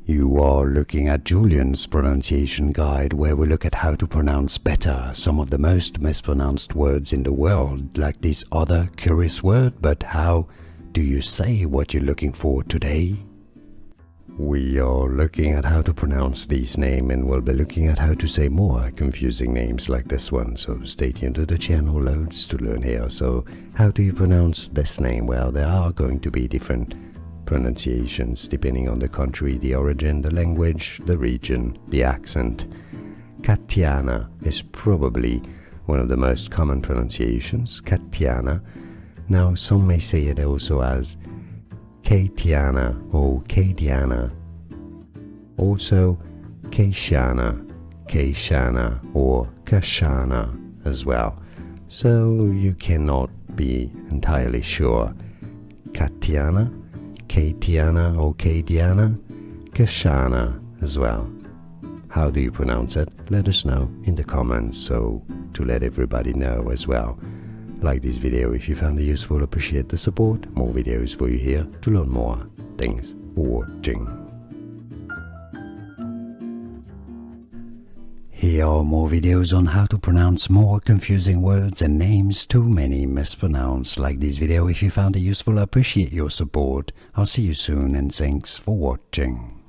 You are looking at Julian's pronunciation guide, where we look at how to pronounce better some of the most mispronounced words in the world, like this other curious word. But how do you say what you're looking for today? We are looking at how to pronounce these names, and we'll be looking at how to say more confusing names like this one. So stay tuned to the channel, loads to learn here. So how do you pronounce this name? Well, there are going to be different pronunciations depending on the country, the origin, the language, the region, the accent. Katiana is probably one of the most common pronunciations, Katiana. Now some may say it also as Katiana or Katiana. Also Kashana, Kashana or Kashana as well. So you cannot be entirely sure. Katiana, Katiana or Katiana, Kashana as well. How do you pronounce it? Let us know in the comments, so to let everybody know as well. Like this video if you found it useful, appreciate the support. More videos for you here to learn more. Thanks for watching. Here are more videos on how to pronounce more confusing words and names too many mispronounced. Like this video if you found it useful, appreciate your support. I'll see you soon and thanks for watching.